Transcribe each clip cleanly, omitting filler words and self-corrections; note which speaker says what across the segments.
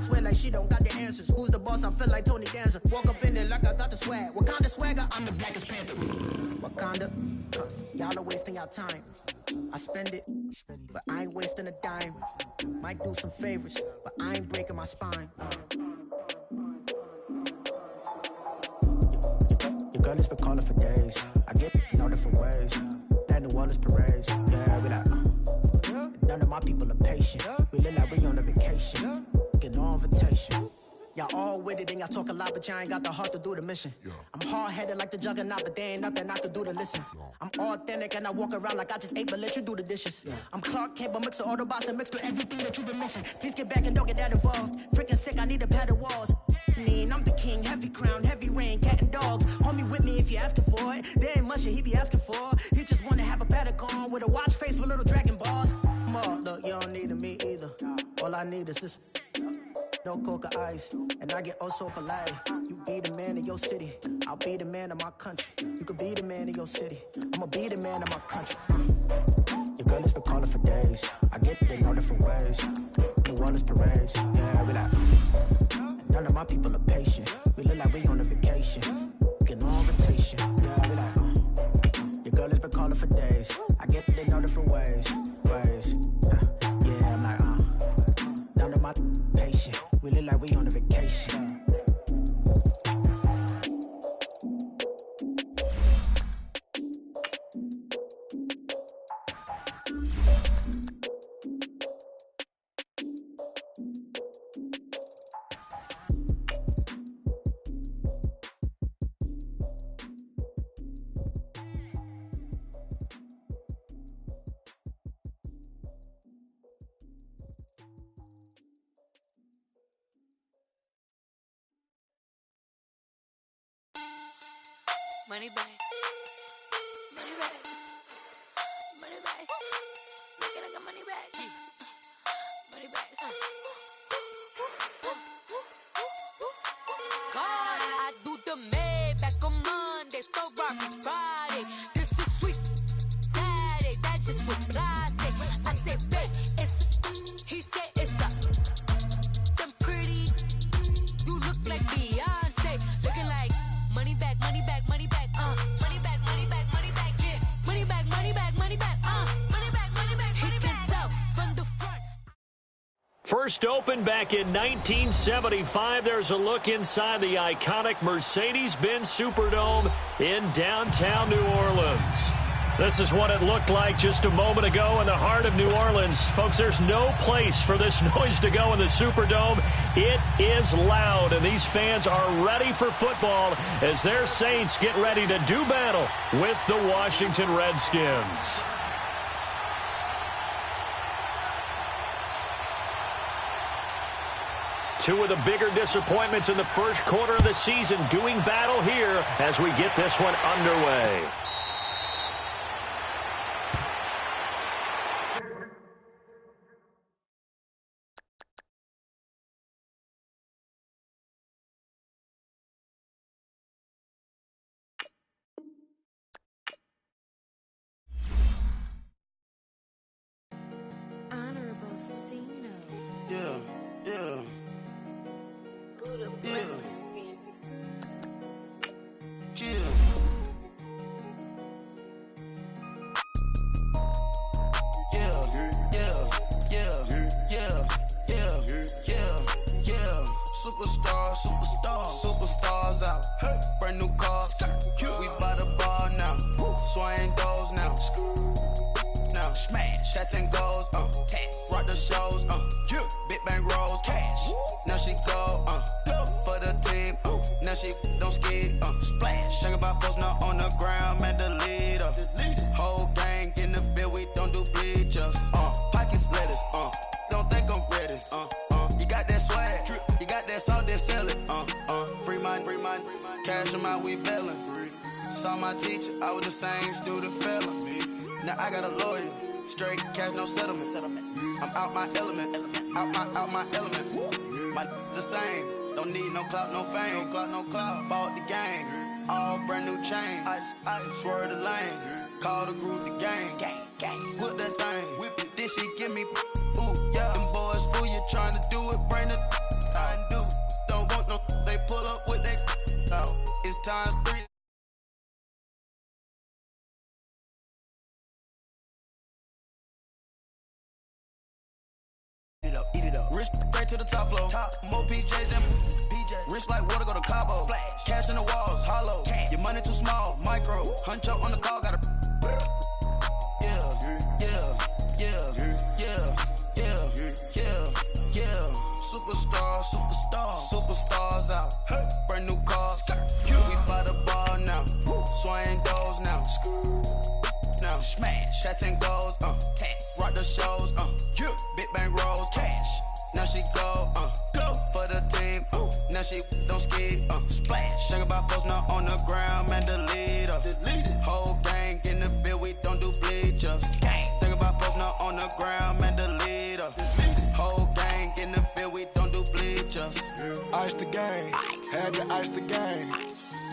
Speaker 1: swear like she don't got the answers. Who's the boss? I feel like Tony Danza. Walk up in there like I got the swag. What kind of swagger? I'm the blackest panther. Wakanda, y'all are wasting your time. I spend it, but I ain't wasting a dime. Might do some favors, but I ain't breaking my spine. Your girl has been calling for days. I get in all different ways. That New Orleans parades, yeah, we like, none of my people are patient. We look like we on a vacation. Get no invitation. Y'all all with it and y'all talk a lot, but y'all ain't got the heart to do the mission. I'm hard-headed like the juggernaut, but there ain't nothing I can do to listen. I'm authentic and I walk around like I just ate, but let you do the dishes. I'm Clark Kent, but mix the Autobots and mix with everything that you've been missing. Please get back and don't get that involved. Freaking sick, I need to pad the walls. I'm the king, heavy crown, heavy rain, cat and dogs. Homie with me if you asking for it. There ain't much that he be asking for. He just wanna have a paddock on with a watch face with little dragon balls. Look, you don't need me either. All I need is this. No coca ice, and I get oh so polite. You be the man of your city, I'll be the man of my country. You could be the man of your city, I'ma be the man of my country. Your girl has been calling for days. I get it in all different ways. New Orleans parades, yeah, we like. None of my people are patient. We look like we on a vacation. Get no invitation, yeah, we like. Your girl has been calling for days. I get it in all different ways. Yeah, I'm like, none of my patient. We look like we on a vacation.
Speaker 2: Money back, money back, money back. Make it like a money back, money back. God, I do the Maybach on Monday, Ferrari Friday. This is sweet Saturday, that's just what I say. I say, babe, it's. He said it's a. Them pretty, you look like Beyonce, looking like money back, money back, money back. Money back, money back, money back, yeah. Money back, money back, money back, money back, money back, money back. From the front.
Speaker 3: First opened back in 1975. There's a look inside the iconic Mercedes-Benz Superdome in downtown New Orleans. This is what it looked like just a moment ago in the heart of New Orleans. Folks, there's no place for this noise to go in the Superdome. It is loud, and these fans are ready for football as their Saints get ready to do battle with the Washington Redskins. Two of the bigger disappointments in the first quarter of the season doing battle here as we get this one underway.
Speaker 4: Superstars out. Brand new cars. We by the bar now. Swing doors now. Now smash. Tats and goals. Rock the shows. Big bang rolls. Cash. Now she go. For the team. Now she don't ski. Splash. Think about posting up on the ground. Man, the leader. Whole gang in the field. We don't do bleachers. Pockets lettuce. Don't think I'm ready. You got that swag. You got that salt, then sell it. Free mind. Cash them out, we bailin'. Saw my teacher, I was the same student fella. Now I got a lawyer, straight cash, no settlement. I'm out my element, out my element. My the same, don't need no clout, no fame. No clout, bought the game. All brand new chain, ice, swerve the lane. Call the group the gang. Put that thing, whip it, then she give me, ooh, yeah. Them boys fool you trying to do it, bring it. to the top floor. More PJs than PJ. Rich like water, go to Cabo. Flash. Cash in the walls, hollow. Cash. Your money too small, micro. Huncho on the call, got a. Yeah. Superstars out. Brand new cars. We by the bar now. Swaying doors now. Now smash. Shots and goals. Tax. Rock the shows. Big bang rolls. Cash. Now she go. For the team. Now she don't ski. Splash. Think about post now on the ground. Man, delete her. Whole gang in the field. We don't do bleachers. Think about post now on the ground. Man, delete her. Whole gang in the field. We don't do bleachers.
Speaker 5: Ice the game. Had to ice the game.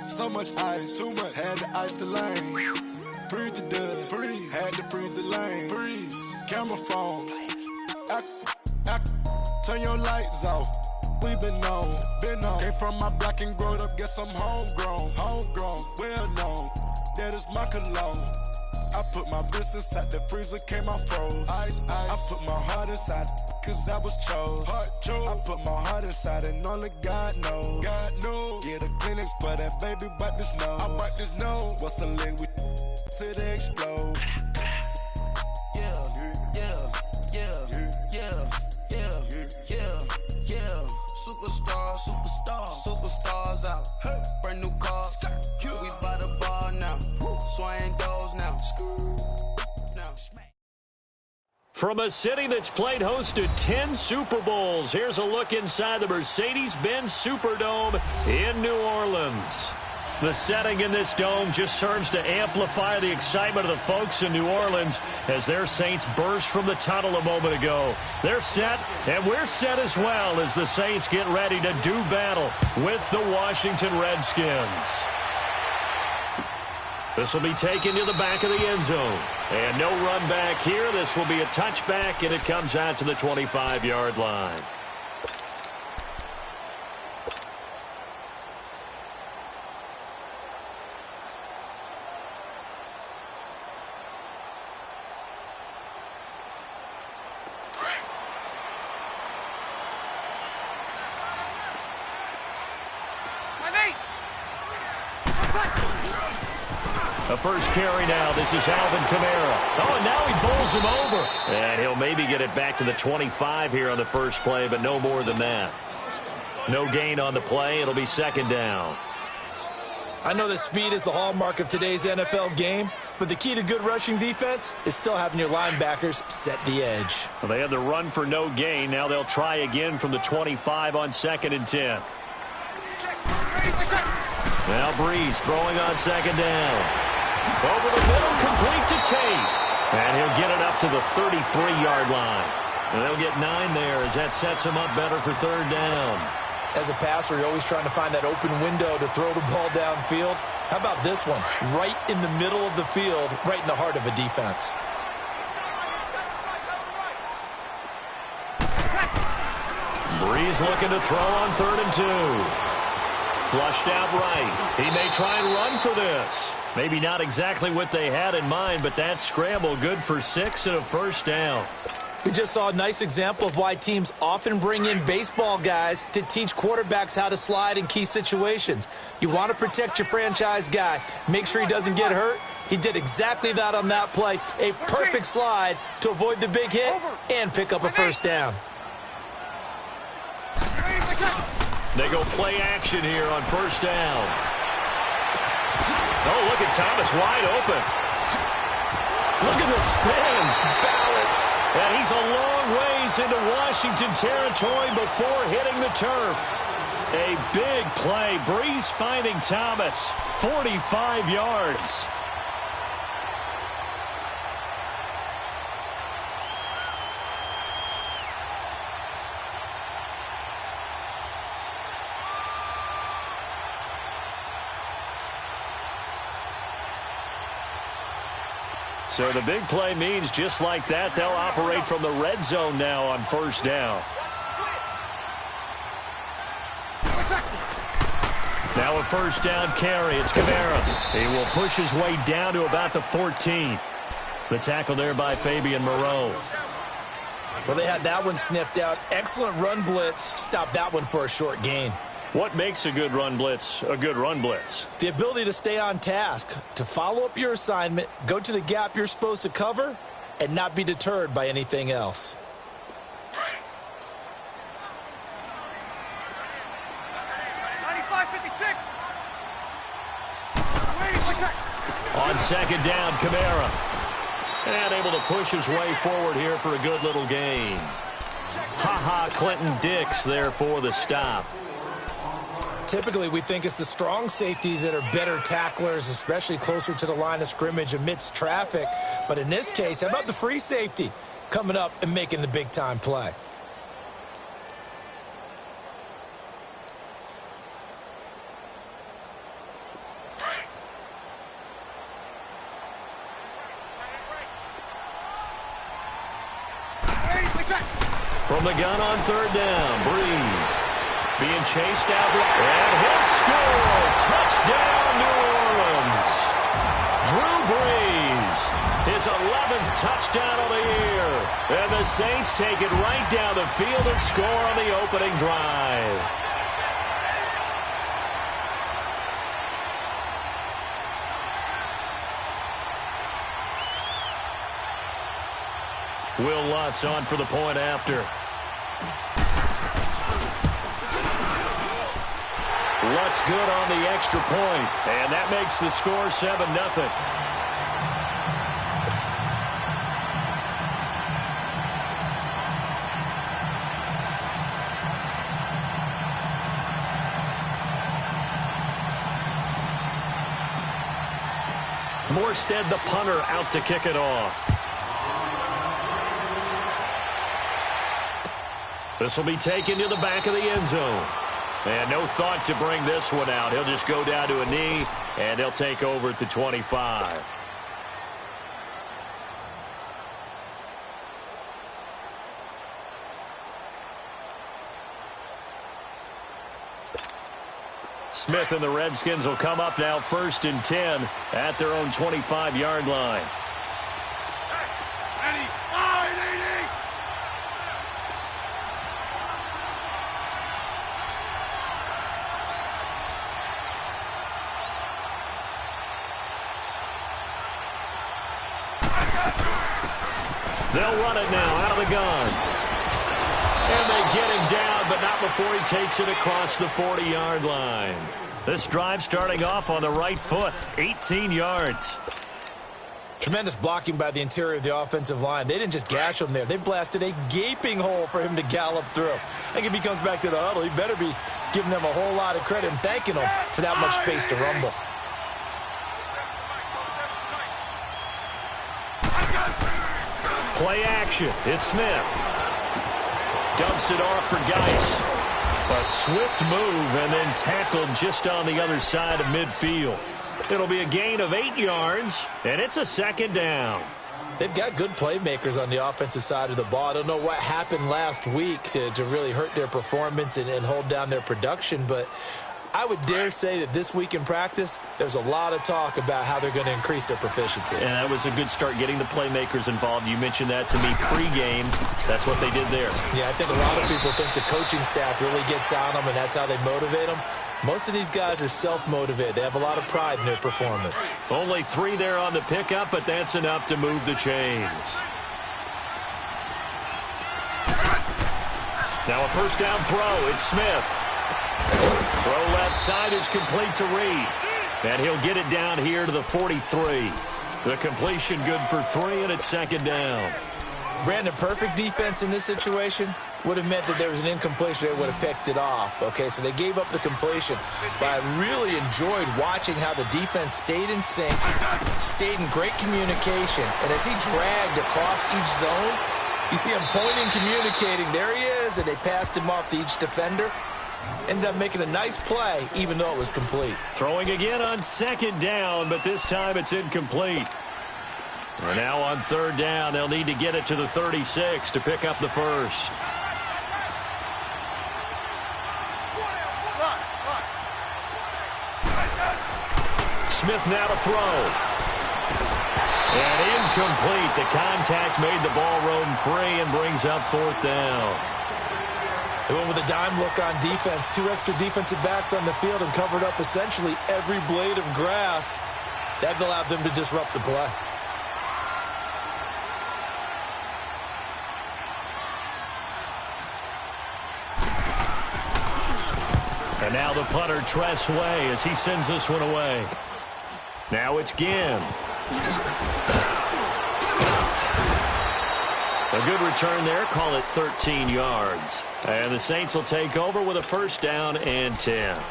Speaker 5: So much ice. Too much. Had to ice the lane. Freeze the dub. Freeze. Had to freeze the lane. Freeze. Camera phone. Turn your lights off. We been on. Came from my block and growed up. Guess I'm homegrown. Well known. That is my cologne. I put my wrist inside the freezer, came out froze. Ice. I put my heart inside, cause I was chose. I put my heart inside and only God knows. Get a Kleenex for that baby, wipe this nose. I wipe this nose. What's a leg with till they explode? Superstars out. Brand new cars. We by the bar now. Swaying doors now.
Speaker 3: From a city that's played host to 10 Super Bowls, here's a look inside the Mercedes-Benz Superdome in New Orleans. The setting in this dome just serves to amplify the excitement of the folks in New Orleans as their Saints burst from the tunnel a moment ago. They're set, and we're set as well as the Saints get ready to do battle with the Washington Redskins. This will be taken to the back of the end zone. And no run back here. This will be a touchback, and it comes out to the 25-yard line. A first carry now. This is Alvin Kamara. Oh, and now he bowls him over. And he'll maybe get it back to the 25 here on the first play, but no more than that. No gain on the play. It'll be second down.
Speaker 6: I know that speed is the hallmark of today's NFL game, but the key to good rushing defense is still having your linebackers set the edge.
Speaker 3: Well, they had the run for no gain. Now they'll try again from the 25 on 2nd and 10. Now Breeze throwing on second down. Over the middle, complete to Tate. And he'll get it up to the 33-yard line. And they'll get 9 there as that sets him up better for third down.
Speaker 6: As a passer, you're always trying to find that open window to throw the ball downfield. How about this one? Right in the middle of the field, right in the heart of a defense.
Speaker 3: Breeze looking to throw on 3rd and 2. Flushed out right. He may try and run for this. Maybe not exactly what they had in mind, but that scramble good for 6 and a first down.
Speaker 6: We just saw a nice example of why teams often bring in baseball guys to teach quarterbacks how to slide in key situations. You want to protect your franchise guy. Make sure he doesn't get hurt. He did exactly that on that play. A perfect slide to avoid the big hit and pick up a first down.
Speaker 3: They go play action here on first down. Oh, look at Thomas wide open. Look at the spin.
Speaker 6: Balance.
Speaker 3: And he's a long ways into Washington territory before hitting the turf. A big play. Breeze finding Thomas. 45 yards. So the big play means just like that, they'll operate from the red zone now on first down. Now a first down carry. It's Kamara. He will push his way down to about the 14. The tackle there by Fabian Moreau.
Speaker 6: Well, they had that one sniffed out. Excellent run blitz. Stopped that one for a short gain.
Speaker 3: What makes a good run blitz a good run blitz?
Speaker 6: The ability to stay on task, to follow up your assignment, go to the gap you're supposed to cover, and not be deterred by anything else.
Speaker 3: On second down, Kamara. And able to push his way forward here for a good little gain. Clinton Dix there for the stop.
Speaker 6: Typically, we think it's the strong safeties that are better tacklers, especially closer to the line of scrimmage amidst traffic. But in this case, how about the free safety coming up and making the big-time play?
Speaker 3: From the gun on third down, Breeze being chased out, and he'll score. Touchdown, New Orleans. Drew Brees, his 11th touchdown of the year. And the Saints take it right down the field and score on the opening drive. Will Lutz on for the point after. Lutz good on the extra point, and that makes the score 7-0. Morstead, the punter, out to kick it off. This will be taken to the back of the end zone. And no thought to bring this one out. He'll just go down to a knee, and he'll take over at the 25. Smith and the Redskins will come up now 1st and 10 at their own 25-yard line. They'll run it now out of the gun. And they get him down, but not before he takes it across the 40-yard line. This drive starting off on the right foot, 18 yards.
Speaker 6: Tremendous blocking by the interior of the offensive line. They didn't just gash him there. They blasted a gaping hole for him to gallop through. I think if he comes back to the huddle, he better be giving them a whole lot of credit and thanking them for that much space to rumble.
Speaker 3: Play action. It's Smith. Dumps it off for Geis. A swift move and then tackled just on the other side of midfield. It'll be a gain of 8 yards, and it's a 2nd down.
Speaker 6: They've got good playmakers on the offensive side of the ball. I don't know what happened last week to really hurt their performance and hold down their production, but I would dare say that this week in practice, there's a lot of talk about how they're going to increase their proficiency.
Speaker 3: And that was a good start getting the playmakers involved. You mentioned that to me pregame. That's what they did there.
Speaker 6: Yeah, I think a lot of people think the coaching staff really gets on them, and that's how they motivate them. Most of these guys are self-motivated. They have a lot of pride in their performance.
Speaker 3: Only 3 there on the pickup, but that's enough to move the chains. Now a first down throw. It's Smith. Throw left side is complete to Reed. And he'll get it down here to the 43. The completion good for 3, and it's 2nd down.
Speaker 6: Brandon, perfect defense in this situation would have meant that there was an incompletion. They would have picked it off. Okay, so they gave up the completion. But I really enjoyed watching how the defense stayed in sync, stayed in great communication. And as he dragged across each zone, you see him pointing, communicating. There he is, and they passed him off to each defender. Ended up making a nice play, even though it was complete.
Speaker 3: Throwing again on 2nd down, but this time it's incomplete. And now on 3rd down, they'll need to get it to the 36 to pick up the first. Smith now to throw. And incomplete. The contact made the ball roam free and brings up 4th down.
Speaker 6: They went with a dime look on defense. 2 extra defensive backs on the field and covered up essentially every blade of grass. That allowed them to disrupt the play.
Speaker 3: And now the punter, Tress Way, as he sends this one away. Now it's Ginn. A good return there. Call it 13 yards. And the Saints will take over with a 1st down and 10.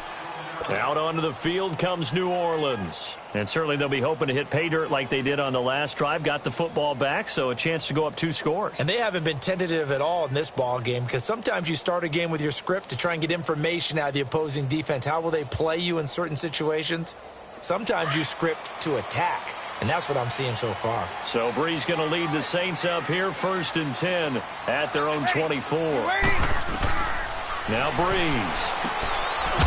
Speaker 3: Out onto the field comes New Orleans. And certainly they'll be hoping to hit pay dirt like they did on the last drive. Got the football back, so a chance to go up 2 scores.
Speaker 6: And they haven't been tentative at all in this ball game, because sometimes you start a game with your script to try and get information out of the opposing defense. How will they play you in certain situations? Sometimes you script to attack, and that's what I'm seeing so far.
Speaker 3: So Bree's going to lead the Saints up here, 1st and 10 at their own 24. Now Breeze.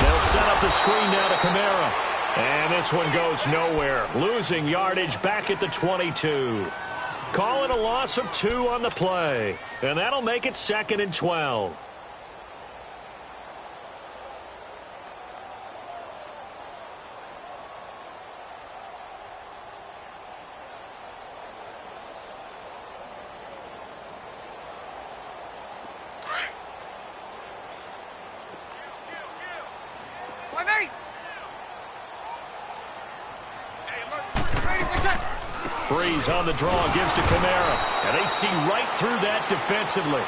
Speaker 3: They'll set up the screen now to Kamara. And this one goes nowhere. Losing yardage back at the 22. Call it a loss of 2 on the play. And that'll make it 2nd and 12. Breeze on the draw, gives to Kamara. And they see right through that defensively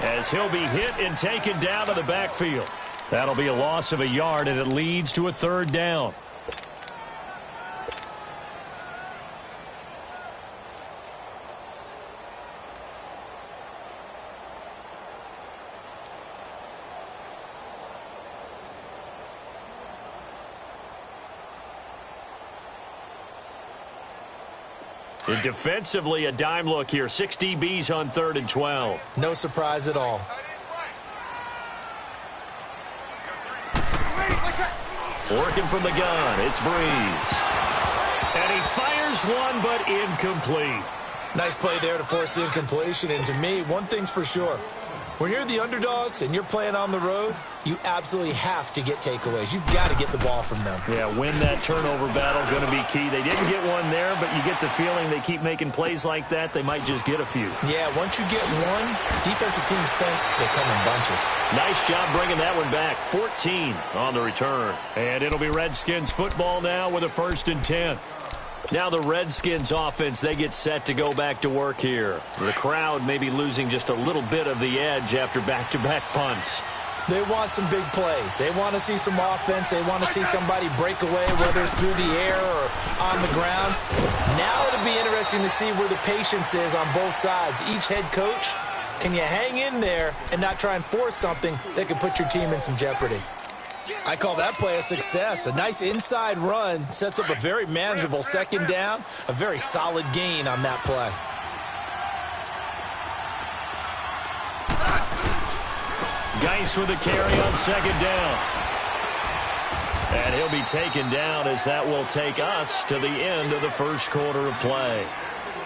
Speaker 3: as he'll be hit and taken down to the backfield. That'll be a loss of a yard, and it leads to a 3rd down. And defensively, a dime look here. 6 DBs on 3rd and 12.
Speaker 6: No surprise at all.
Speaker 3: Working from the gun, it's Breeze. And he fires one, but incomplete.
Speaker 6: Nice play there to force the incompletion. And to me, one thing's for sure. When you're the underdogs and you're playing on the road, you absolutely have to get takeaways. You've got to get the ball from them.
Speaker 3: Yeah, win that turnover battle, going to be key. They didn't get one there, but you get the feeling they keep making plays like that, they might just get a few.
Speaker 6: Yeah, once you get one, defensive teams think they come in bunches.
Speaker 3: Nice job bringing that one back. 14 on the return. And it'll be Redskins football now with a 1st and 10. Now the Redskins offense, they get set to go back to work here. The crowd may be losing just a little bit of the edge after back-to-back punts.
Speaker 6: They want some big plays. They want to see some offense. They want to see somebody break away, whether it's through the air or on the ground. Now it'll be interesting to see where the patience is on both sides. Each head coach, can you hang in there and not try and force something that could put your team in some jeopardy? I call that play a success. A nice inside run sets up a very manageable 2nd down, a very solid gain on that play.
Speaker 3: Geis with a carry on 2nd down. And he'll be taken down as that will take us to the end of the 1st quarter of play.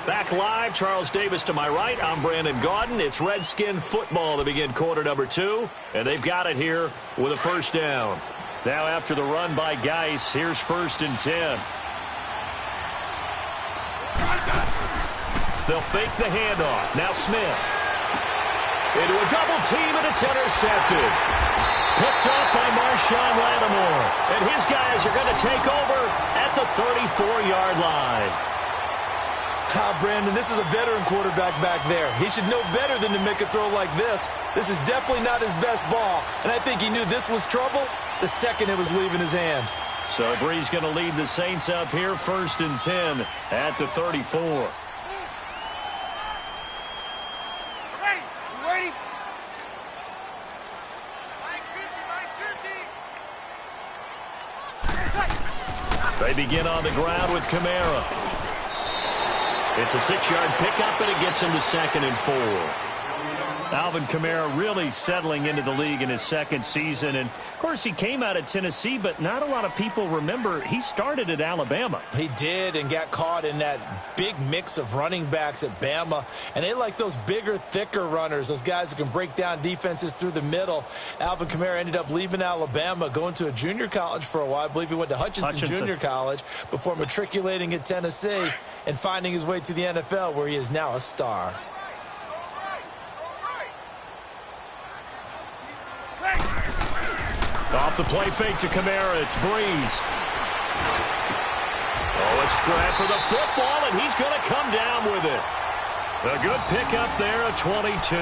Speaker 3: Back live, Charles Davis to my right. I'm Brandon Gaudin. It's Redskin football to begin quarter number 2. And they've got it here with a 1st down. Now after the run by Geis, here's 1st and 10. They'll fake the handoff. Now Smith. Into a double team, and it's intercepted. Picked up by Marshawn Lattimore. And his guys are going to take over at the 34-yard line.
Speaker 6: Brandon, this is a veteran quarterback back there. He should know better than to make a throw like this. This is definitely not his best ball, and I think he knew this was trouble the second it was leaving his hand.
Speaker 3: So Bree's going to lead the Saints up here, 1st and 10 at the 34.
Speaker 4: Ready?
Speaker 3: They begin on the ground with Kamara. It's a 6-yard pickup, and it gets him to 2nd and 4. Alvin Kamara really settling into the league in his second season. And, of course, he came out of Tennessee, but not a lot of people remember he started at Alabama.
Speaker 6: He did, and got caught in that big mix of running backs at Bama. And they like those bigger, thicker runners, those guys who can break down defenses through the middle. Alvin Kamara ended up leaving Alabama, going to a junior college for a while. I believe he went to Hutchinson Junior College before matriculating at Tennessee and finding his way to the NFL, where he is now a star.
Speaker 3: Off the play fake to Kamara, it's Breeze. Oh, a scrap for the football, and he's going to come down with it. A good pickup there, a 22.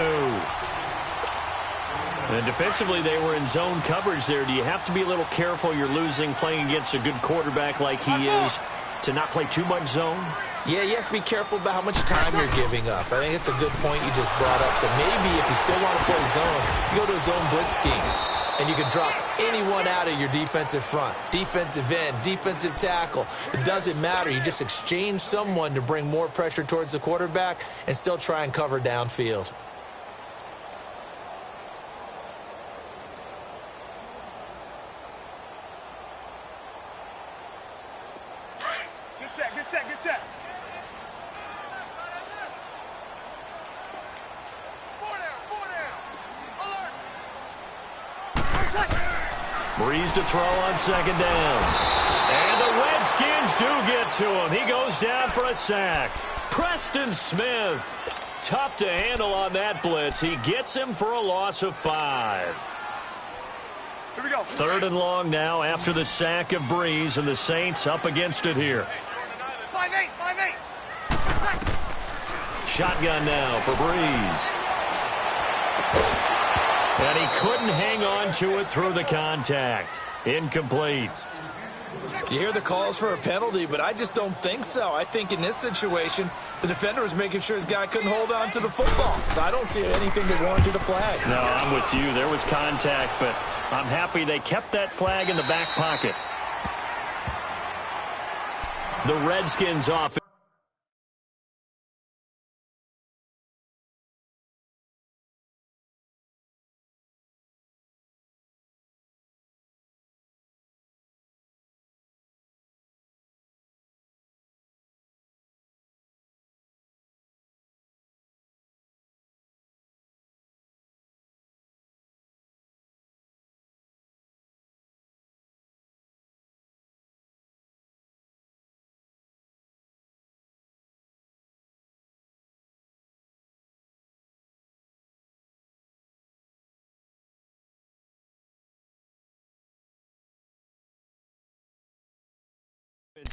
Speaker 3: And defensively, they were in zone coverage there. Do you have to be a little careful you're losing playing against a good quarterback like he is to not play too much zone?
Speaker 6: Yeah, you have to be careful about how much time you're giving up. I think it's a good point you just brought up. So maybe if you still want to play zone, you go to a zone blitz scheme. And you can drop anyone out of your defensive front, defensive end, defensive tackle. It doesn't matter. You just exchange someone to bring more pressure towards the quarterback and still try and cover downfield.
Speaker 4: Get set, get set, get set.
Speaker 3: Breeze to throw on second down. And the Redskins do get to him. He goes down for a sack. Preston Smith. Tough to handle on that blitz. He gets him for a loss of 5.
Speaker 4: Here we go.
Speaker 3: 3rd and long now after the sack of Breeze, and the Saints up against it here.
Speaker 4: 5-8, 5-8.
Speaker 3: Shotgun now for Breeze. And he couldn't hang on to it through the contact. Incomplete.
Speaker 6: You hear the calls for a penalty, but I just don't think so. I think in this situation, the defender was making sure his guy couldn't hold on to the football. So I don't see anything that warranted a flag.
Speaker 3: No, I'm with you. There was contact, but I'm happy they kept that flag in the back pocket. The Redskins off.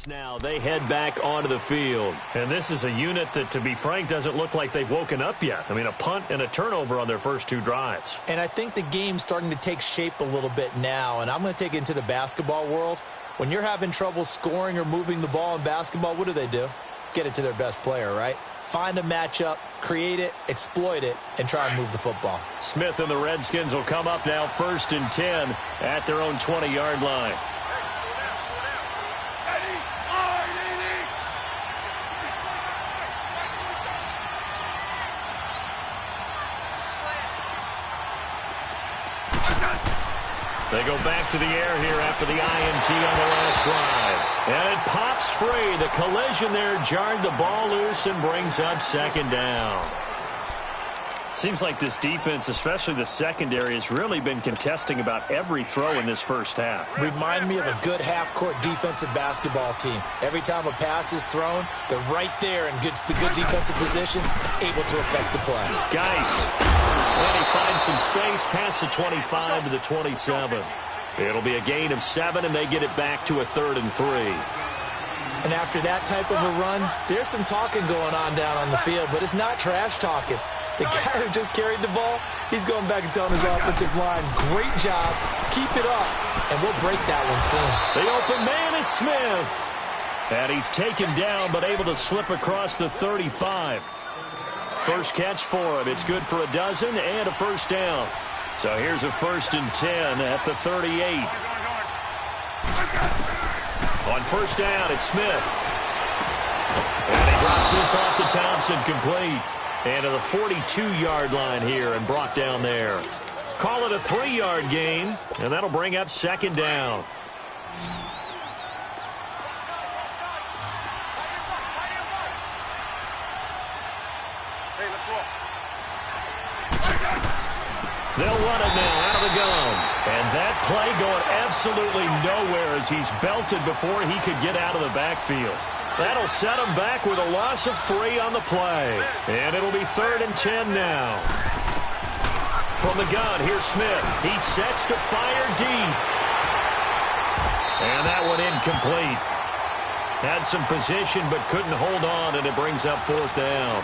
Speaker 3: Now they head back onto the field. And this is a unit that, to be frank, doesn't look like they've woken up yet. I mean, a punt and a turnover on their first 2 drives.
Speaker 6: And I think the game's starting to take shape a little bit now. And I'm going to take it into the basketball world. When you're having trouble scoring or moving the ball in basketball, what do? Get it to their best player, right? Find a matchup, create it, exploit it, and try and move the football.
Speaker 3: Smith and the Redskins will come up now 1st and 10 at their own 20-yard line. They go back to the air here after the INT on the last drive. And it pops free. The collision there jarred the ball loose and brings up 2nd down. Seems like this defense, especially the secondary, has really been contesting about every throw in this first half.
Speaker 6: Remind me of a good half-court defensive basketball team. Every time a pass is thrown, they're right there in good defensive position, able to affect the play.
Speaker 3: Geis. And he finds some space past the 25 to the 27. It'll be a gain of 7, and they get it back to a 3rd and 3.
Speaker 6: And after that type of a run, there's some talking going on down on the field, but it's not trash talking. The guy who just carried the ball, he's going back and telling his offensive line, great job, keep it up, and we'll break that one soon.
Speaker 3: The open man is Smith. And he's taken down, but able to slip across the 35. First catch for him. It's good for a dozen and a first down. So here's a 1st and 10 at the 38. On first down, it's Smith. And he drops this off to Thompson, complete. And to the 42-yard line here and brought down there. Call it a 3-yard gain, and that'll bring up second down. They'll run it now out of the gun. And that play going absolutely nowhere as he's belted before he could get out of the backfield. That'll set him back with a loss of 3 on the play. And it'll be 3rd and 10 now. From the gun, here's Smith. He sets to fire deep. And that one incomplete. Had some position but couldn't hold on, and it brings up 4th down.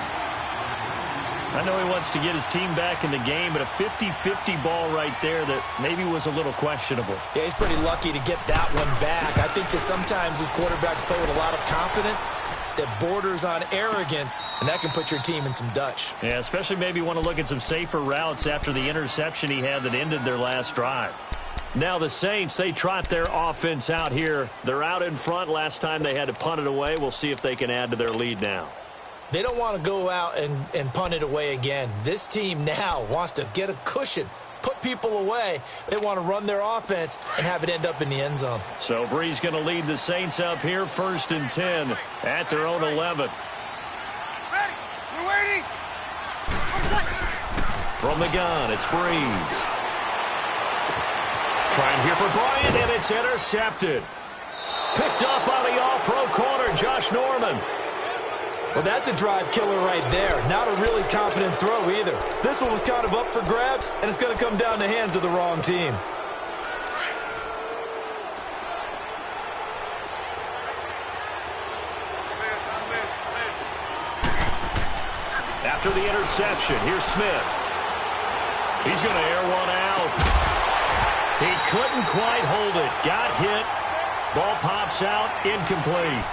Speaker 3: I know he wants to get his team back in the game, but a 50-50 ball right there that maybe was a little questionable.
Speaker 6: Yeah, he's pretty lucky to get that one back. I think that sometimes these quarterbacks play with a lot of confidence that borders on arrogance, and that can put your team in some Dutch.
Speaker 3: Yeah, especially maybe want to look at some safer routes after the interception he had that ended their last drive. Now the Saints, they trot their offense out here. They're out in front. Last time they had to punt it away. We'll see if they can add to their lead now.
Speaker 6: They don't want to go out and punt it away again. This team now wants to get a cushion, put people away. They want to run their offense and have it end up in the end zone.
Speaker 3: So Bree's going to lead the Saints up here 1st and 10 at their own 11.
Speaker 7: Ready. We're waiting.
Speaker 3: From the gun, it's Breeze. Trying here for Bryant, and it's intercepted. Picked up by the all-pro corner, Josh Norman.
Speaker 6: Well, that's a drive killer right there. Not a really confident throw either. This one was kind of up for grabs, and it's going to come down the hands of the wrong team.
Speaker 3: After the interception, here's Smith. He's going to air one out. He couldn't quite hold it. Got hit. Ball pops out, incomplete.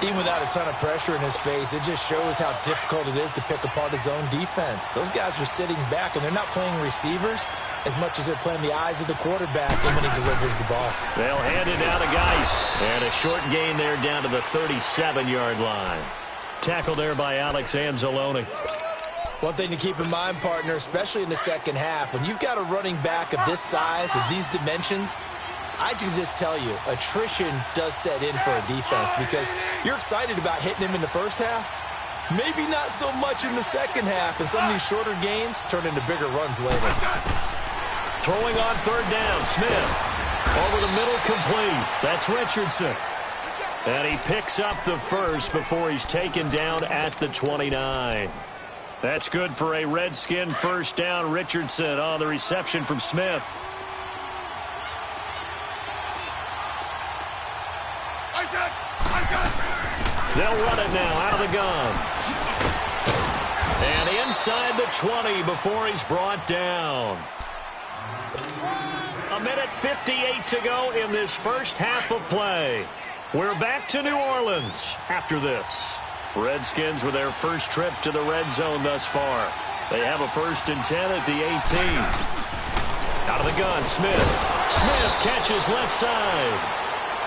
Speaker 6: Even without a ton of pressure in his face, it just shows how difficult it is to pick apart his own defense. Those guys are sitting back, and they're not playing receivers as much as they're playing the eyes of the quarterback and when he delivers the ball.
Speaker 3: They'll hand it down to Geis. And a short gain there down to the 37-yard line. Tackle there by Alex Anzalone.
Speaker 6: One thing to keep in mind, partner, especially in the second half, when you've got a running back of this size, of these dimensions, I can just tell you, attrition does set in for a defense because you're excited about hitting him in the first half. Maybe not so much in the second half, and some of these shorter gains turn into bigger runs later.
Speaker 3: Throwing on 3rd down, Smith. Over the middle, complete. That's Richardson. And he picks up the first before he's taken down at the 29. That's good for a Redskin first down. Richardson on the reception from Smith. They'll run it now out of the gun. And inside the 20 before he's brought down. 1:58 to go in this first half of play. We're back to New Orleans after this. Redskins with their first trip to the red zone thus far. They have a 1st and 10 at the 18. Out of the gun, Smith. Smith catches left side.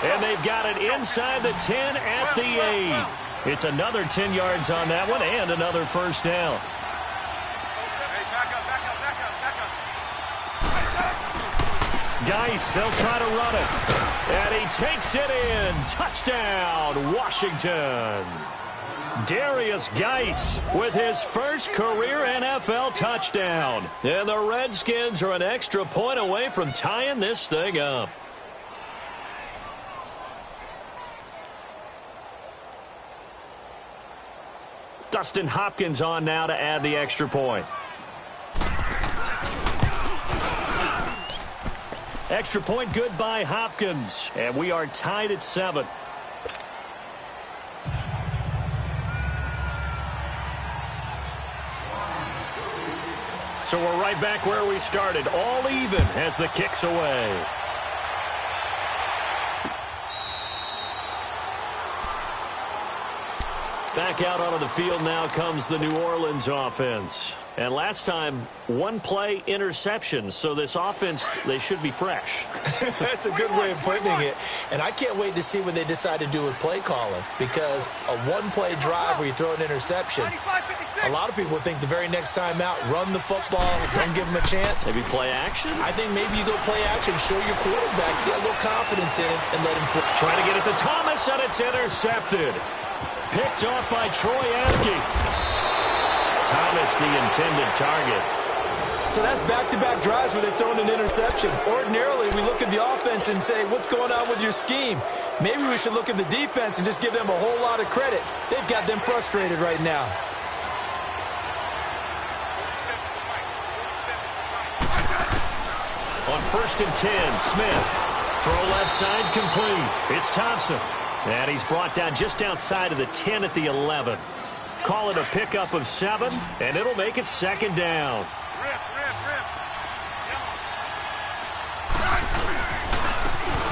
Speaker 3: And they've got it inside the 10 at the 8. It's another 10 yards on that one and another first down. Geis, they'll try to run it. And he takes it in. Touchdown, Washington. Darius Geis with his first career NFL touchdown. And the Redskins are an extra point away from tying this thing up. Dustin Hopkins on now to add the extra point. Extra point good by Hopkins. And we are tied at 7. So we're right back where we started. All even as the kick's away. Back out onto the field now comes the New Orleans offense. And last time, 1-play interception. So this offense, they should be fresh.
Speaker 6: That's a good way of putting it. And I can't wait to see what they decide to do with play calling. Because a 1-play drive where you throw an interception, A lot of people think the very next time out, run the football, don't give him a chance.
Speaker 3: Maybe play action?
Speaker 6: I think maybe you go play action, show your quarterback, get a little confidence in it, and let him fly.
Speaker 3: Trying to get it to Thomas, and it's intercepted. Picked off by Troy Apke. Thomas, the intended target.
Speaker 6: So that's back-to-back drives where they've thrown an interception. Ordinarily, we look at the offense and say, what's going on with your scheme? Maybe we should look at the defense and just give them a whole lot of credit. They've got them frustrated right now.
Speaker 3: On 1st and 10, Smith. Throw left side complete. It's Thompson. And he's brought down just outside of the 10 at the 11. Call it a pickup of 7, and it'll make it 2nd down.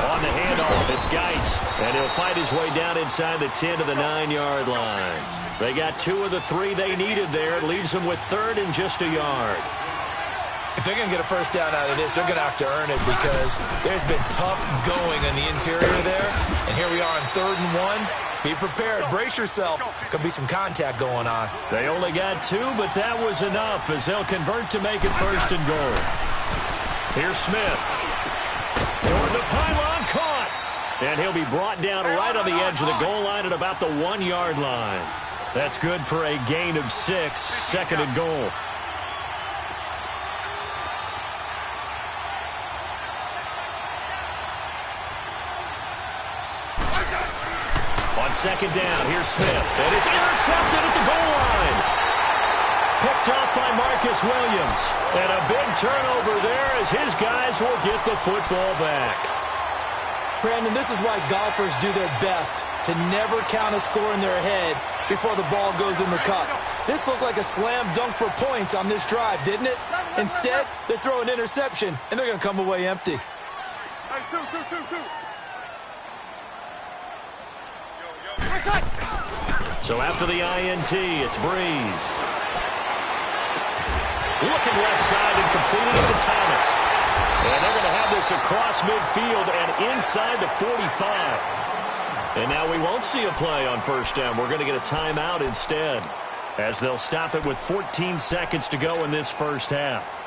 Speaker 3: On the handoff, it's Geis, and he'll fight his way down inside the 10 to the 9-yard line. They got 2 of the 3 they needed there. It leaves them with 3rd and just a yard.
Speaker 6: If they're going to get a first down out of this, they're going to have to earn it because there's been tough going on the interior there. And here we are on 3rd and 1. Be prepared. Brace yourself. Could be some contact going on.
Speaker 3: They only got 2, but that was enough as they'll convert to make it 1st and goal. Here's Smith. Toward the pylon, caught. And he'll be brought down right on the edge of the goal line at about the 1-yard line. That's good for a gain of 6, 2nd and goal. On 2nd down, here's Smith. And it's intercepted at the goal line. Picked off by Marcus Williams. And a big turnover there as his guys will get the football back.
Speaker 6: Brandon, this is why golfers do their best to never count a score in their head before the ball goes in the cup. This looked like a slam dunk for points on this drive, didn't it? Instead, they throw an interception, and they're going to come away empty.
Speaker 3: So after the INT, it's Breeze. Looking left side and completing it to Thomas. And they're going to have this across midfield and inside the 45. And now we won't see a play on 1st down. We're going to get a timeout instead, as they'll stop it with 14 seconds to go in this 1st half.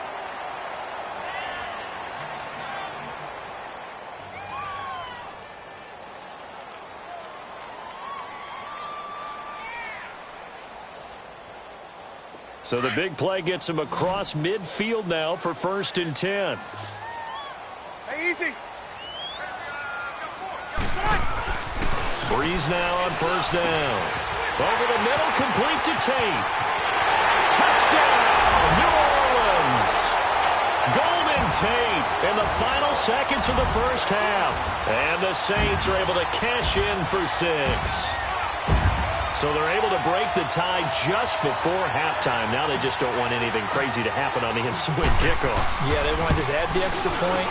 Speaker 3: So the big play gets him across midfield now for 1st and 10.
Speaker 7: Hey, easy.
Speaker 3: Breeze now on 1st down. Over the middle, complete to Tate. Touchdown, New Orleans. Golden Tate in the final seconds of the 1st half. And the Saints are able to cash in for 6. So they're able to break the tie just before halftime. Now they just don't want anything crazy to happen on the ensuing kickoff.
Speaker 6: Yeah, they want to just add the extra point,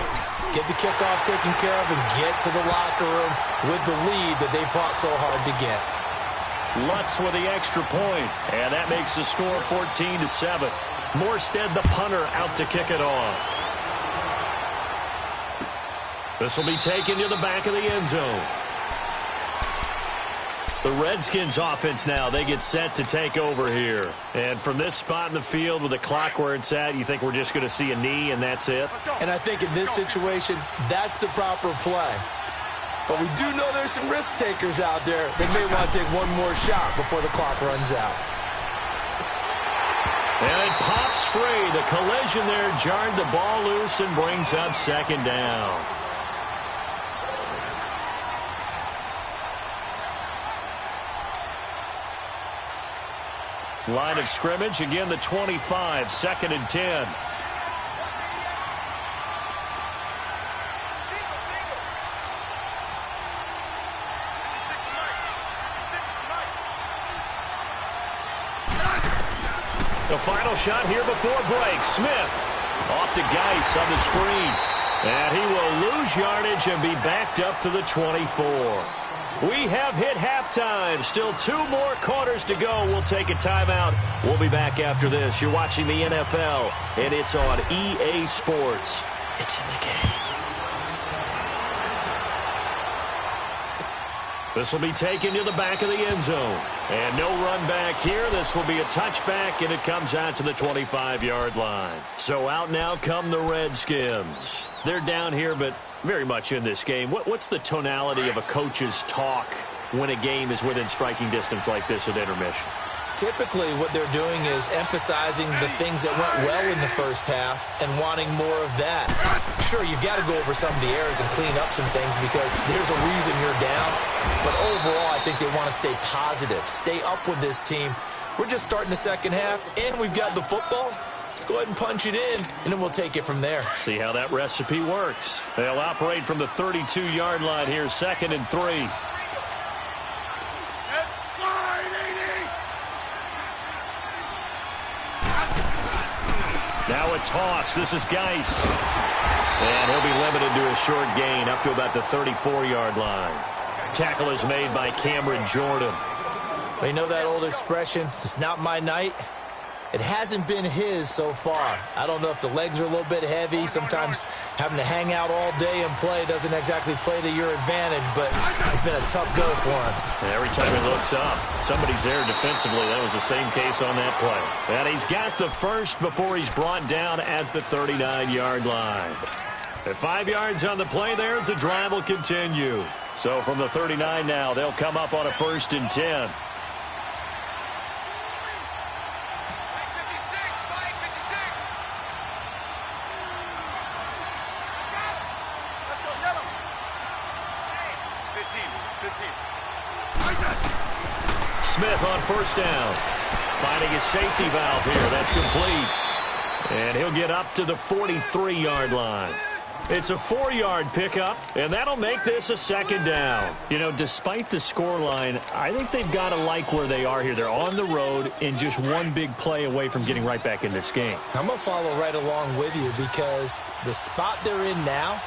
Speaker 6: get the kickoff taken care of, and get to the locker room with the lead that they fought so hard to get.
Speaker 3: Lutz with the extra point, and that makes the score 14-7. Morstead, the punter, out to kick it off. This will be taken to the back of the end zone. The Redskins offense now, they get set to take over here. And from this spot in the field with the clock where it's at, you think we're just going to see a knee and that's it?
Speaker 6: And I think in this situation, that's the proper play. But we do know there's some risk takers out there. They may want to take one more shot before the clock runs out.
Speaker 3: And it pops free. The collision there jarred the ball loose and brings up 2nd down. Line of scrimmage, again the 25, 2nd and 10. The final shot here before break. Smith off to Geis on the screen. And he will lose yardage and be backed up to the 24. We have hit halftime. Still 2 more quarters to go. We'll take a timeout. We'll be back after this. You're watching the NFL, and it's on EA Sports. It's in the game. This will be taken to the back of the end zone. And no run back here. This will be a touchback, and it comes out to the 25-yard line. So out now come the Redskins. They're down here, but very much in this game. What's the tonality of a coach's talk when a game is within striking distance like this at intermission?
Speaker 6: Typically, what they're doing is emphasizing the things that went well in the first half and wanting more of that. Sure, you've got to go over some of the errors and clean up some things because there's a reason you're down. But overall, I think they want to stay positive, stay up with this team. We're just starting the second half, and we've got the football. Let's go ahead and punch it in, and then we'll take it from there.
Speaker 3: See how that recipe works. They'll operate from the 32-yard line here, 2nd and 3. Now a toss. This is Geis. And he'll be limited to a short gain up to about the 34-yard line. Tackle is made by Cameron Jordan.
Speaker 6: You know that old expression, it's not my night? It hasn't been his so far. I don't know if the legs are a little bit heavy. Sometimes having to hang out all day and play doesn't exactly play to your advantage, but it's been a tough go for him.
Speaker 3: And every time he looks up, somebody's there defensively. That was the same case on that play. And he's got the first before he's brought down at the 39-yard line. At 5 yards on the play there, the drive will continue. So from the 39 now, they'll come up on a 1st and 10. Smith on 1st down. Finding his safety valve here. That's complete. And he'll get up to the 43-yard line. It's a 4-yard pickup, and that'll make this a 2nd down. You know, despite the scoreline, I think they've got to like where they are here. They're on the road and just one big play away from getting right back in this game.
Speaker 6: I'm going to follow right along with you because the spot they're in now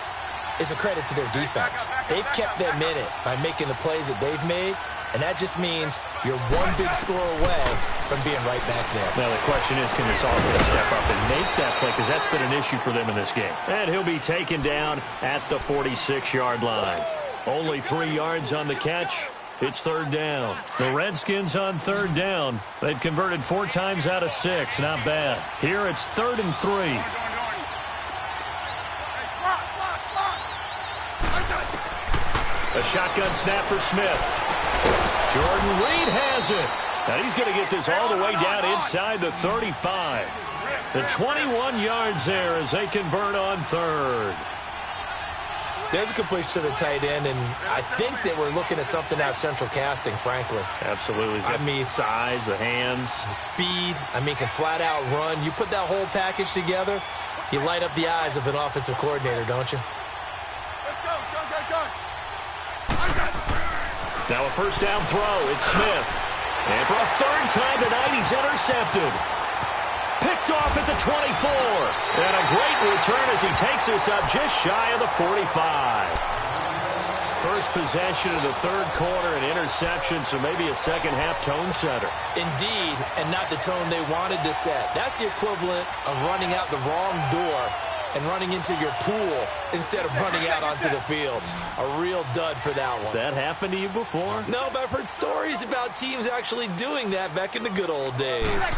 Speaker 6: is a credit to their defense. They've kept them in it by making the plays that they've made, and that just means you're one big score away from being right back there.
Speaker 3: Now the question is, can this offense step up and make that play? Because that's been an issue for them in this game. And he'll be taken down at the 46-yard line. Only 3 yards on the catch. It's 3rd down. The Redskins on 3rd down. They've converted 4 times out of 6. Not bad. Here it's 3rd and 3. A shotgun snap for Smith. Jordan Reed has it. And he's going to get this all the way down inside the 35. The 21 yards there as they convert on 3rd.
Speaker 6: There's a completion to the tight end, and I think that we're looking at something out of central casting, frankly.
Speaker 3: Absolutely. I mean, size, the hands.
Speaker 6: Speed. I mean, can flat out run. You put that whole package together, you light up the eyes of an offensive coordinator, don't you?
Speaker 3: Now a 1st down throw. It's Smith. And for a 3rd time tonight, he's intercepted. Picked off at the 24. And a great return as he takes us up just shy of the 45. First possession of the 3rd quarter, an interception, so maybe a second-half tone setter.
Speaker 6: Indeed, and not the tone they wanted to set. That's the equivalent of running out the wrong door and running into your pool instead of running out onto the field. A real dud for that one.
Speaker 3: Has that happened to you before?
Speaker 6: No, but I've heard stories about teams actually doing that back in the good old days.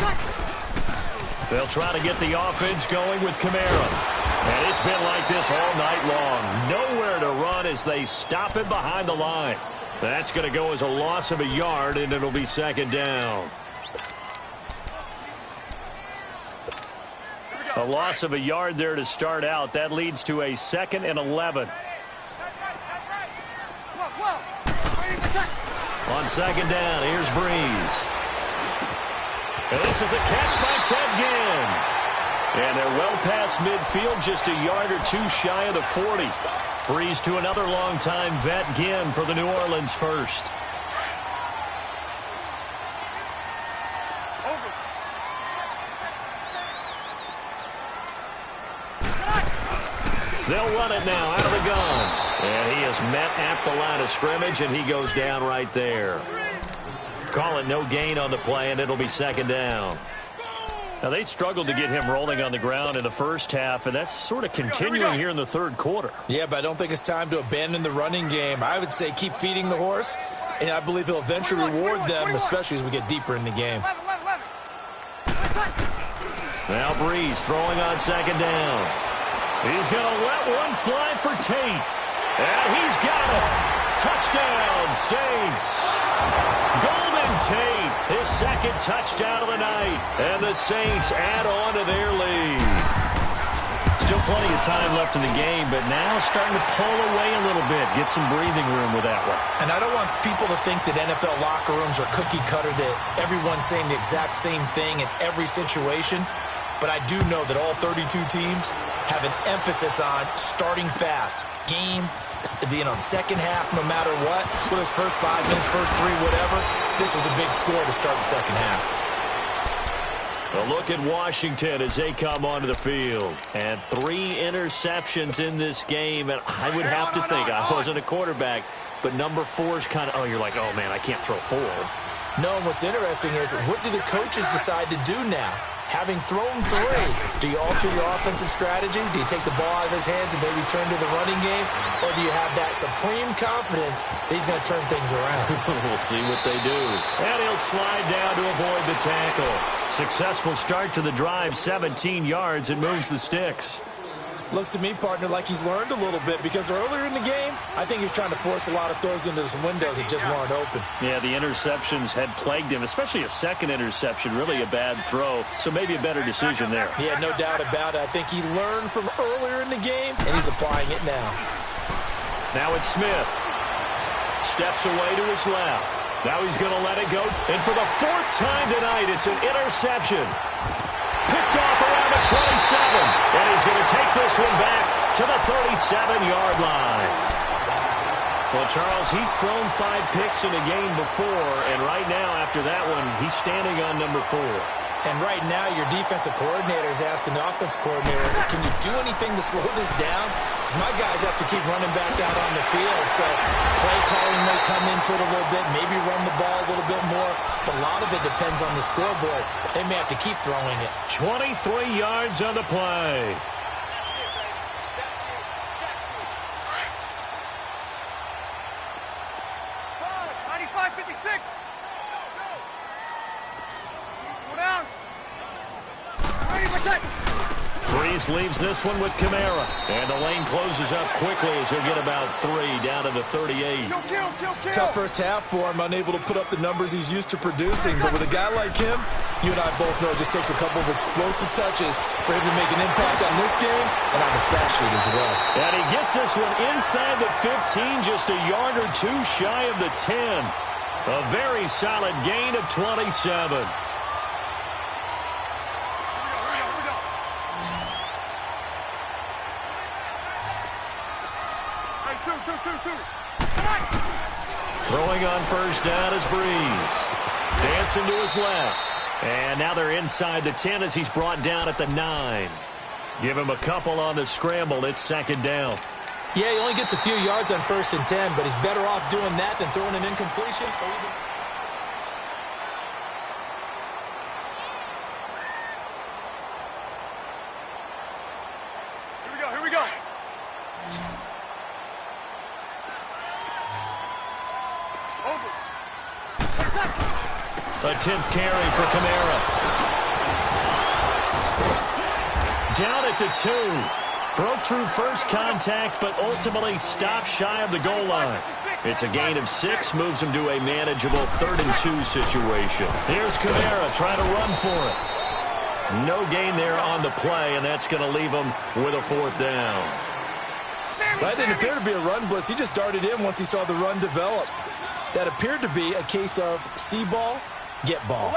Speaker 3: They'll try to get the offense going with Kamara. And it's been like this all night long. Nowhere to run as they stop it behind the line. That's going to go as a loss of a yard, and it'll be 2nd down. A loss of a yard there to start out. That leads to a 2nd and 11. On 2nd down, here's Breeze. And this is a catch by Ted Ginn. And they're well past midfield, just a yard or 2 shy of the 40. Breeze to another longtime vet, Ginn, for the New Orleans first. They'll run it now out of the gun. And he is met at the line of scrimmage, and he goes down right there. Call it no gain on the play, and it'll be 2nd down. Now, they struggled to get him rolling on the ground in the first half, and that's sort of continuing here in the 3rd quarter.
Speaker 6: Yeah, but I don't think it's time to abandon the running game. I would say keep feeding the horse And I believe he'll eventually reward them, especially as we get deeper in the game.
Speaker 7: 11.
Speaker 3: Now Breeze throwing on second down. He's going to let one fly for Tate. And he's got it. Touchdown, Saints. Golden Tate, his second touchdown of the night. And the Saints add on to their lead. Still plenty of time left in the game, but now starting to pull away a little bit. Get some breathing room with that one.
Speaker 6: And I don't want people to think that NFL locker rooms are cookie cutter, that everyone's saying the exact same thing in every situation. But I do know that all 32 teams have an emphasis on starting fast. Game, second half, no matter what. Whether it's first 5 minutes, first 3, whatever. This was a big score to start the second half.
Speaker 3: A look at Washington as they come onto the field. And 3 interceptions in this game. And I would have to think, I wasn't a quarterback, but number 4 is kind of, you're like, oh, man, I can't throw 4.
Speaker 6: No, and what's interesting is, what do the coaches decide to do now? Having thrown 3, do you alter your offensive strategy? Do you take the ball out of his hands and maybe turn to the running game? Or do you have that supreme confidence that he's going to turn things around?
Speaker 3: We'll see what they do. And he'll slide down to avoid the tackle. Successful start to the drive, 17 yards, and moves the sticks.
Speaker 6: Looks to me, partner, like he's learned a little bit, because earlier in the game, I think he was trying to force a lot of throws into some windows that just weren't open.
Speaker 3: Yeah, the interceptions had plagued him, especially a second interception, really a bad throw, so maybe a better decision there.
Speaker 6: Yeah, no doubt about it. I think he learned from earlier in the game, and he's applying it now.
Speaker 3: Now it's Smith. Steps away to his left. Now he's going to let it go, and for the 4th time tonight, it's an interception. Picked off around the 27, and he's going to take this one back to the 37-yard line. Well, Charles, he's thrown 5 picks in a game before, and right now, after that one, he's standing on number 4.
Speaker 6: And right now, your defensive coordinator is asking the offense coordinator, can you do anything to slow this down? Because my guys have to keep running back out on the field. So play calling may come into it a little bit, maybe run the ball a little bit more. But a lot of it depends on the scoreboard. They may have to keep throwing it.
Speaker 3: 23 yards on the play. Breeze leaves this one with Kamara. And the lane closes up quickly as he'll get about 3 down to the 38.
Speaker 7: Kill.
Speaker 6: Tough first half for him, unable to put up the numbers he's used to producing. But with a guy like him, you and I both know it just takes a couple of explosive touches for him to make an impact on this game and on the stat sheet as well.
Speaker 3: And he gets this one inside the 15, just a yard or 2 shy of the 10. A very solid gain of 27. Throwing on first down is Breeze. Dancing to his left. And now they're inside the 10 as he's brought down at the 9. Give him a couple on the scramble. It's second down.
Speaker 6: Yeah, he only gets a few yards on 1st and 10, but he's better off doing that than throwing an incompletion or even...
Speaker 7: Here we go.
Speaker 3: A 10th carry for Kamara. Down at the 2. Broke through first contact, but ultimately stopped shy of the goal line. It's a gain of 6, moves him to a manageable 3rd and 2 situation. Here's Kamara trying to run for it. No gain there on the play, and that's going to leave him with a 4th down.
Speaker 6: That didn't appear to be a run blitz. He just darted in once he saw the run develop. That appeared to be a case of see ball, get ball.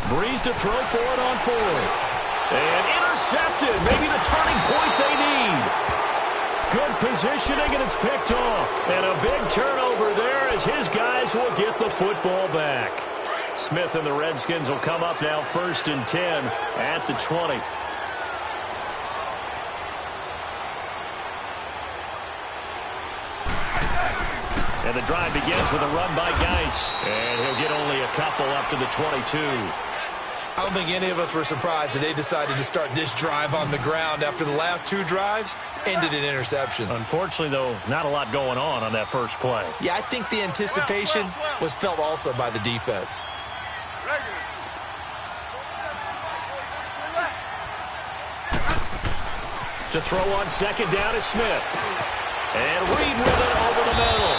Speaker 3: Breeze to throw for it on 4th. And intercepted. Maybe the turning point they need. Good positioning, and it's picked off. And a big turnover there as his guys will get the football back. Smith and the Redskins will come up now 1st and 10 at the 20. And the drive begins with a run by Geis. And he'll get only a couple up to the 22.
Speaker 6: I don't think any of us were surprised that they decided to start this drive on the ground after the last 2 drives ended in interceptions.
Speaker 3: Unfortunately, though, not a lot going on that first play.
Speaker 6: Yeah, I think the anticipation was felt also by the defense.
Speaker 3: To throw on second down is Smith. And Reed with it over the middle.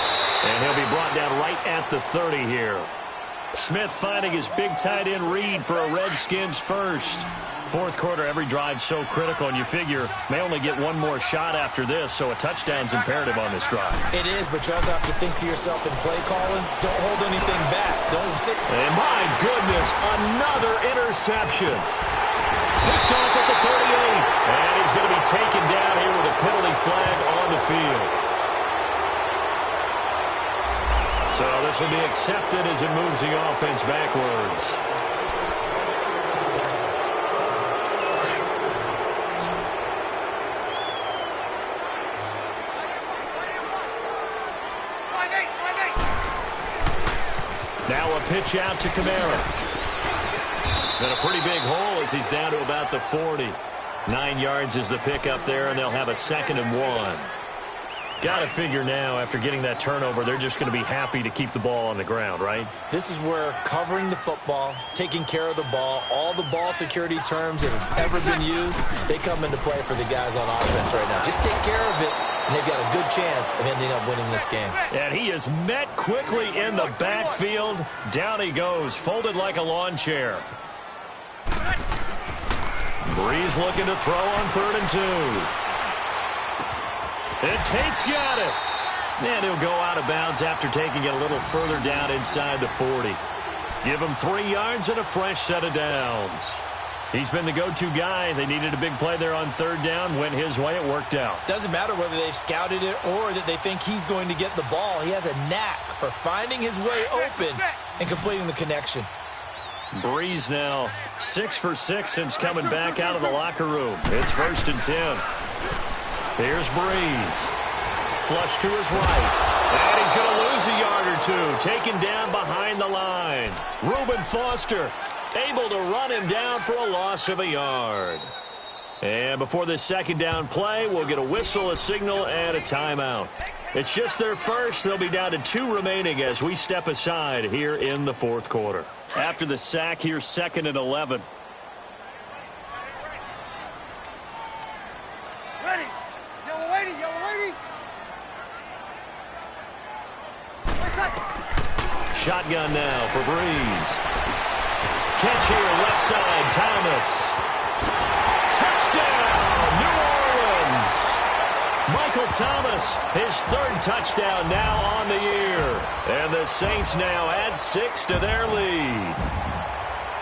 Speaker 3: And he'll be brought down right at the 30 here. Smith finding his big tight end Reed for a Redskins first. Fourth quarter, every drive so critical, and you figure may only get one more shot after this, so a touchdown's imperative on this drive.
Speaker 6: It is, but you also have to think to yourself in play calling, don't hold anything back. Don't sit.
Speaker 3: And my goodness, another interception. Picked off at the 38, and he's going to be taken down here with a penalty flag on the field. So this will be accepted as it moves the offense backwards. Now a pitch out to Kamara. Got a pretty big hole as he's down to about the 40. 9 yards is the pickup there, and they'll have a 2nd and 1. Got to figure now, after getting that turnover, they're just going to be happy to keep the ball on the ground, right?
Speaker 6: This is where covering the football, taking care of the ball, all the ball security terms that have ever been used, they come into play for the guys on offense right now. Just take care of it, and they've got a good chance of ending up winning this game.
Speaker 3: And he is met quickly in the backfield. Down he goes, folded like a lawn chair. Breeze looking to throw on 3rd and 2. And Tate's got it. And he'll go out of bounds after taking it a little further down inside the 40. Give him 3 yards and a fresh set of downs. He's been the go-to guy. They needed a big play there on 3rd down. Went his way. It worked out.
Speaker 6: Doesn't matter whether they've scouted it or that they think he's going to get the ball. He has a knack for finding his way open and completing the connection.
Speaker 3: Breeze now 6 for 6 since coming back out of the locker room. It's 1st and 10. Here's Breeze. Flush to his right. And he's going to lose a yard or 2. Taken down behind the line. Reuben Foster able to run him down for a loss of a yard. And before this 2nd down play, we'll get a whistle, a signal, and a timeout. It's just their first. They'll be down to 2 remaining as we step aside here in the 4th quarter. After the sack, here's 2nd and 11.
Speaker 7: Ready. Yellow lady, yellow lady.
Speaker 3: Shotgun now for Breeze. Catch here, left side, Thomas. Touchdown, New Orleans. Michael Thomas, his 3rd touchdown now on the year. And the Saints now add 6 to their lead.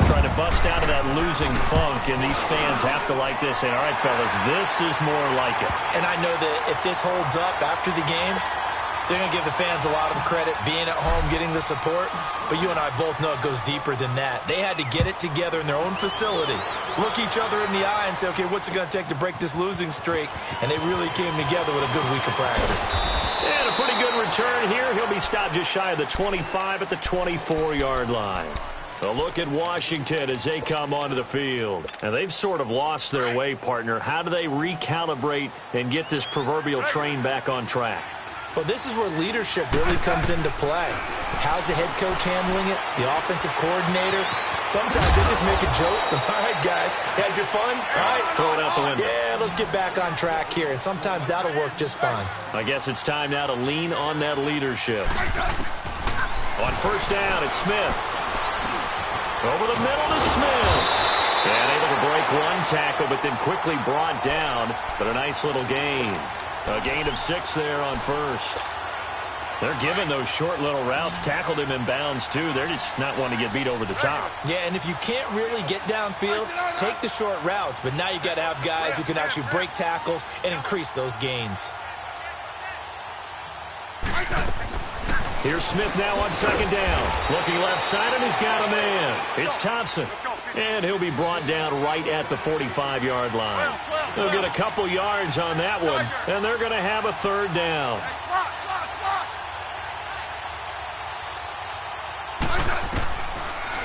Speaker 3: Trying to bust out of that losing funk, and these fans have to like this. And, all right, fellas, this is more like it.
Speaker 6: And I know that if this holds up after the game, they're going to give the fans a lot of credit being at home, getting the support. But you and I both know it goes deeper than that. They had to get it together in their own facility, look each other in the eye and say, okay, what's it going to take to break this losing streak? And they really came together with a good week of practice.
Speaker 3: And a pretty good return here. He'll be stopped just shy of the 25 at the 24-yard line. A look at Washington as they come onto the field. And they've sort of lost their way, partner. How do they recalibrate and get this proverbial train back on track?
Speaker 6: Well, this is where leadership really comes into play. How's the head coach handling it? The offensive coordinator? Sometimes they just make a joke. All right, guys, had your fun? All right.
Speaker 3: Throw it out the window.
Speaker 6: Yeah, let's get back on track here. And sometimes that'll work just fine.
Speaker 3: I guess it's time now to lean on that leadership. On 1st down, it's Smith. Over the middle to Smith. And able to break one tackle, but then quickly brought down. But a nice little gain. A gain of 6 there on 1st. They're giving those short little routes. Tackled him in bounds, too. They're just not wanting to get beat over the top.
Speaker 6: Yeah, and if you can't really get downfield, take the short routes. But now you've got to have guys who can actually break tackles and increase those gains.
Speaker 3: Here's Smith now on 2nd down. Looking left side, and he's got a man. It's Thompson. And he'll be brought down right at the 45-yard line. They'll get a couple yards on that one, and they're going to have a 3rd down.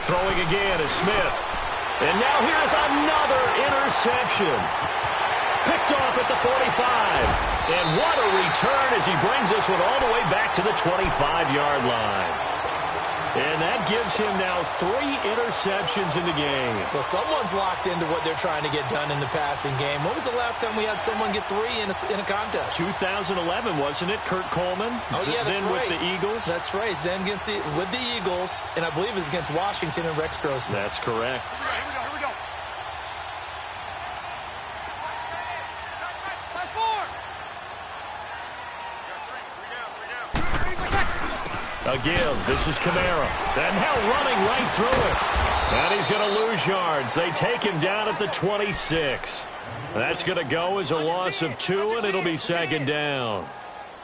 Speaker 3: Throwing again is Smith. And now here's another interception. Picked off at the 45. And what a return as he brings this one all the way back to the 25-yard line. And that gives him now 3 interceptions in the game.
Speaker 6: Well, someone's locked into what they're trying to get done in the passing game. When was the last time we had someone get 3 in a contest?
Speaker 3: 2011, wasn't it, Kurt Coleman?
Speaker 6: Oh, yeah, that's
Speaker 3: then
Speaker 6: right.
Speaker 3: With the Eagles?
Speaker 6: That's right. Then with the Eagles, and I believe it was against Washington and Rex Grossman.
Speaker 3: That's correct.
Speaker 7: Here we go.
Speaker 3: Again, this is Kamara. And now running right through it. And he's going to lose yards. They take him down at the 26. That's going to go as a loss of 2, and it'll be second down.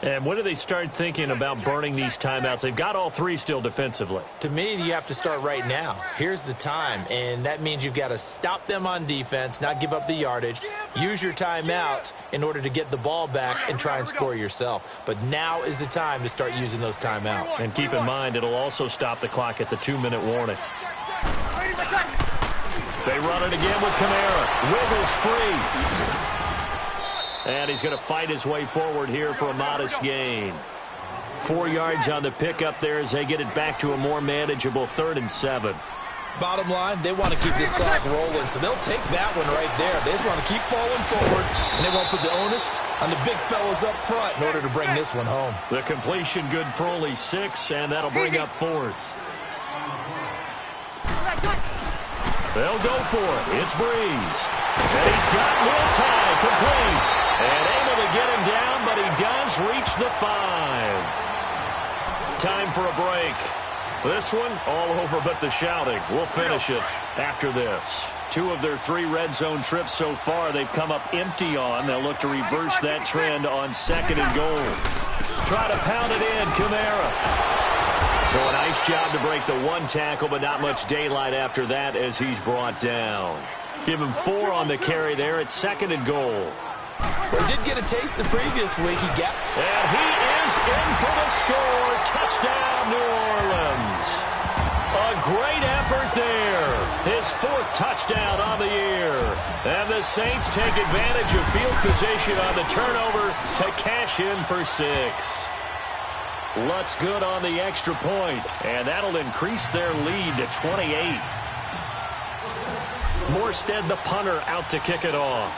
Speaker 3: And when do they start thinking about burning these timeouts? They've got all 3 still defensively.
Speaker 6: To me, you have to start right now. Here's the time, and that means you've got to stop them on defense, not give up the yardage, use your timeouts in order to get the ball back and try and score yourself. But now is the time to start using those timeouts.
Speaker 3: And keep in mind, it'll also stop the clock at the 2-minute warning. They run it again with Kamara. Wiggles free. And he's going to fight his way forward here for a modest gain. 4 yards on the pickup there as they get it back to a more manageable 3rd and 7.
Speaker 6: Bottom line, they want to keep this clock rolling, so they'll take that one right there. They just want to keep falling forward, and they won't put the onus on the big fellas up front in order to bring this one home.
Speaker 3: The completion good for only 6, and that'll bring up 4th. They'll go for it. It's Breeze. And he's got Will complete. And able to get him down, but he does reach the 5. Time for a break. This one, all over but the shouting. We'll finish it after this. 2 of their 3 red zone trips so far, they've come up empty on. They'll look to reverse that trend on 2nd and goal. Try to pound it in, Kamara. So a nice job to break the 1 tackle, but not much daylight after that as he's brought down. Give him 4 on the carry there at 2nd and goal.
Speaker 6: Well, he did get a taste the previous week.
Speaker 3: And he is in for the score. Touchdown, New Orleans. A great effort there. His 4th touchdown on the year. And the Saints take advantage of field position on the turnover to cash in for 6. Lutz good on the extra point, and that'll increase their lead to 28. Morstead, the punter, out to kick it off.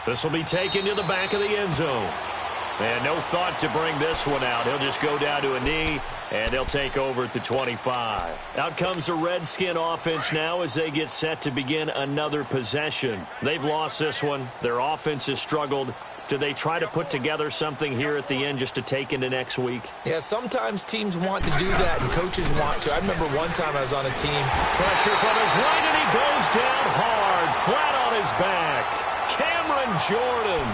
Speaker 3: This will be taken to the back of the end zone. And no thought to bring this one out. He'll just go down to a knee, and they'll take over at the 25. Out comes the Redskin offense now as they get set to begin another possession. They've lost this one. Their offense has struggled. Do they try to put together something here at the end just to take into next week?
Speaker 6: Yeah, sometimes teams want to do that, and coaches want to. I remember one time I was on a team.
Speaker 3: Pressure from his right, and he goes down hard, flat on his back. Cameron Jordan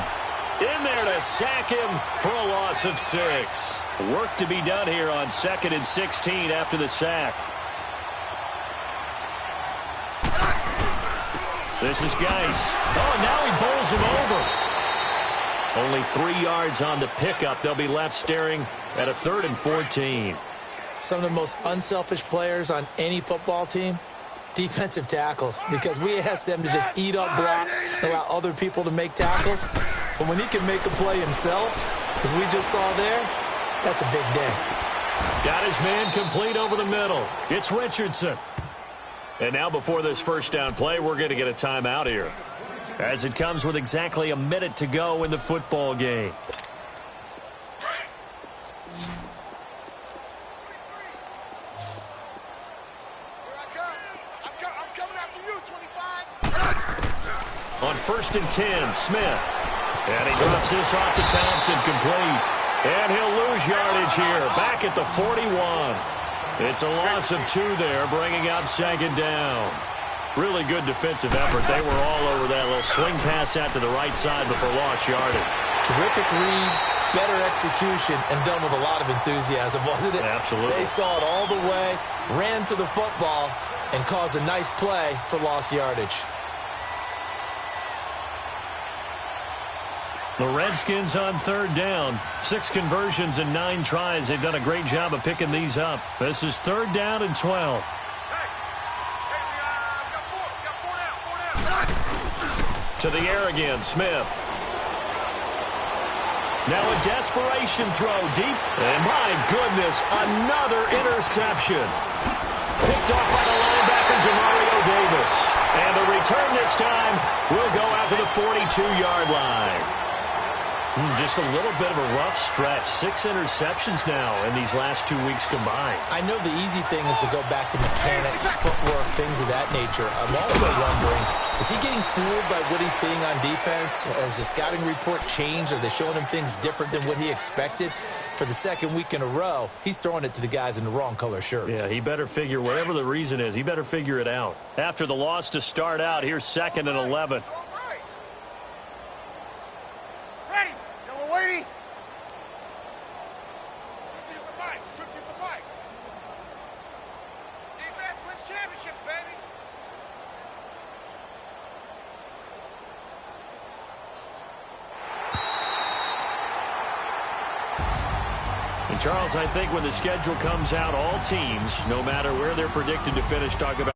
Speaker 3: in there to sack him for a loss of 6. Work to be done here on 2nd and 16 after the sack. This is Geis. Oh, and now he bowls him over. Only 3 yards on the pickup. They'll be left staring at a 3rd and 14.
Speaker 6: Some of the most unselfish players on any football team, defensive tackles, because we ask them to just eat up blocks and allow other people to make tackles. But when he can make a play himself, as we just saw there, that's a big day.
Speaker 3: Got his man complete over the middle. It's Richardson. And now before this first down play, we're going to get a timeout here, as it comes with exactly a minute to go in the football game.
Speaker 7: I'm coming after you, 25.
Speaker 3: On 1st and 10, Smith. And he drops this off to Thompson, complete. And he'll lose yardage here, back at the 41. It's a loss of 2 there, bringing up 2nd down. Really good defensive effort. They were all over that little swing pass out to the right side before lost yardage.
Speaker 6: Terrific read, better execution, and done with a lot of enthusiasm, wasn't it?
Speaker 3: Absolutely.
Speaker 6: They saw it all the way, ran to the football, and caused a nice play for lost yardage.
Speaker 3: The Redskins on third down. 6 conversions and 9 tries. They've done a great job of picking these up. This is third down and 12. To the air again, Smith. Now a desperation throw deep. And my goodness, another interception. Picked off by the linebacker, Demario Davis. And the return this time will go out to the 42-yard line. Just a little bit of a rough stretch. 6 interceptions now in these last 2 weeks combined.
Speaker 6: I know the easy thing is to go back to mechanics, footwork, things of that nature. I'm also wondering, is he getting fooled by what he's seeing on defense? Has the scouting report changed? Are they showing him things different than what he expected? For the second week in a row, he's throwing it to the guys in the wrong color shirts.
Speaker 3: Yeah, he better figure, whatever the reason is, he better figure it out. After the loss to start out, here's 2nd and 11.
Speaker 7: Ready. Go waiting. Switches the mic. Switches the mic. Defense wins championships, baby.
Speaker 3: And Charles, I think when the schedule comes out, all teams, no matter where they're predicted to finish, talk about